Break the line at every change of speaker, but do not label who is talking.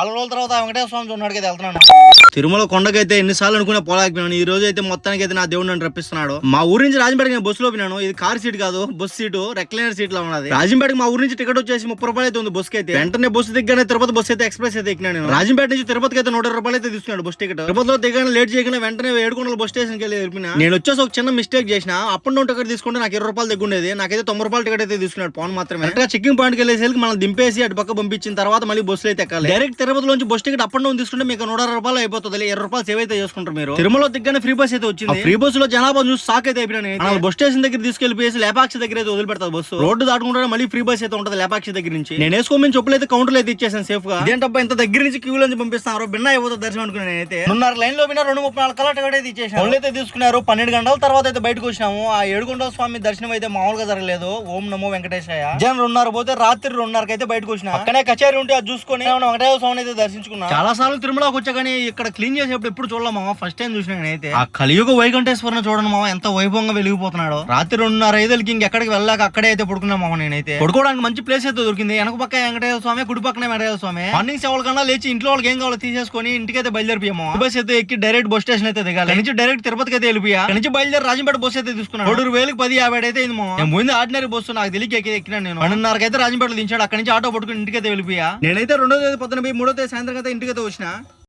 చాలా రోజుల తర్వాత వెంకటేశ్వర స్వామి ఉన్నాడు కదా వెళ్తున్నాను. తిరుమల కొండకైతే ఎన్నిసార్లు అనుకునే పోలేకపోయినాను. ఈ రోజు అయితే మొత్తానికి అయితే నా దేవుడు నన్ను రప్పిస్తున్నాడు. మా ఊరి నుంచి రాజంపేటకి నేను బస్సులో పోయినాను. ఇది కార్ సీట్ కాదు, బస్ సీటు, రెక్లైనర్ సీట్ లా ఉన్నది. రాజంపేటకి మా ఊరి నుంచి టికెట్ వచ్చేసి 30 రూపాయలు అయితే ఉంది బస్కి అయితే. వెంటనే బస్సు దిగ్గానే తిరుపతి బస్సు అయితే ఎక్స్ప్రెస్ అయితే ఎక్కినాను నేను. రాజంపేట నుంచి తిరుపతికి అయితే 120 రూపాయలు అయితే తీసుకున్నాడు బస్ టికెట్. తిరుపతిలో దిగానే లేట్ చేయగానే వెంటనే ఏడుకొండల బస్ స్టేషన్ కి వెళ్ళిపోయినా. నేను వచ్చేసి ఒక చిన్న మిస్టేక్ చేసిన. అప్ అండ్ డౌన్ టికెట్ తీసుకుంటే నాకు 20 రూపాయలు దగ్గుండేది. నాకైతే 90 రూపాయల టికెట్ అయితే తీసుకున్నాడు పవన్ మాత్రమే. కరెక్ట్ గా చెక్కింగ్ పాయింట్ కి వెళ్ళేసరికి మనం దింపేసి అటు పక్క పంపించిన తర్వాత మళ్ళీ బస్సులు అయితే ఎక్కాలి. డైరెక్ట్ తిరుపతిలోంచి bus ticket up and down తీసుకుంటే మీకు 160 రూపాయలు అయిపోతుంది. 20 రూపాయలు సేవ్ అయితే చేసుకుంటారు మీరు. తిరుమల దిగ్గానే ఫ్రీ బస్ అయితే వచ్చింది. ఫ్రీ బస్ లో జనాభా చూసి షాక్ అయితే అయిపోయినా. బస్ స్టేషన్ దగ్గర తీసుకెళ్లిపోయేసి లేపాక్షి దగ్గర అయితే వదిలిపెడతారు బస్సు. రోడ్డు దాటుకుంటే మళ్ళీ ఫ్రీ బస్ అయితే ఉంటుంది లేపాక్షి దగ్గర నుంచి. నేను వేసుకోమని చెప్పులు అయితే కౌంటర్ అయితే ఇచ్చేసాను సేఫ్ గా. ఇదేంటబ్బా ఇంత దగ్గర నుంచి క్యూ నుంచి పంపిస్తున్నారు, బిన్న అయిపోతుంది దర్శనం అనుకున్నాను. నేనైతే 2:30 లైన్ లో 2:34 కల్లా టికెట్ అయితే ఇచ్చేసాను. వాళ్ళు అయితే తీసుకున్నారు. 12 గంటల తర్వాత అయితే బయటకు వచ్చినాము. ఆ ఏడుకొండల స్వామి దర్శనం అయితే మామూలుగా జరగలేదు. ఓం నమో వెంకటేశాయ. జనం 2:30 పోతే రాత్రి 2:30కి అయితే బయటకు వచ్చిన. అక్కడే కచేరీ ఉంటే అది చూసుకొని వెంకటేశ్వర స్వామి అయితే దర్శించుకున్నా. చాలా సార్లు తిరుమలకి వచ్చా కానీ ఇక్కడ క్లీన్ చేసేప్పుడు ఎప్పుడు చూడలేమా, ఫస్ట్ టైం చూసిన నేనైతే. ఆ కలియుగ వైకుంఠేశ్వరుని చూడండి మామ, ఎంత వైభవంగా వెలిగిపోతున్నాడు. రాత్రి 2:30 ఇంకెక్కడికి వెళ్ళాక అక్కడే అయితే పడుకున్నా మామ. నేనైతే పడుకోవడానికి మంచి ప్లేస్ అయితే దొరికింది. వెనక పక్క వెంకటేశ్వర స్వామి, కుడి పక్కనే వెంకటేశ్వర స్వామి. మార్నింగ్ 7 కన్నా లేచి ఇంట్లో వాళ్ళకి ఏం కావాలో తీసేసుకొని ఇంటికైతే బయలుదేరిపోయాము. బస్ అయితే ఎక్కి డైరెక్ట్ బస్ స్టేషన్ అయితే దిగాలి. నుంచి డైరెక్ట్ తిరుపతికి అయితే వెళ్ళిపోయా. నుంచి బయలుదేరి రాజంపేట బస్ అయితే తీసుకున్నాను. 2,000కి 10,50 అయితే అయింది మామ. ముందు ఆర్డినరీ బస్సు నాకు తెలియక ఎక్కినాను నేను. 12:30కి అయితే రాజంపేటలో దించాడు. అక్కడి నుంచి ఆటో పట్టుకుని ఇంటికైతే వెళ్ళిపోయా. నేనైతే 2వ తేదీ పొద్దున పోయి 3వ తేదీ సాయంత్రం అయితే ఇంటికైతే వచ్చిన.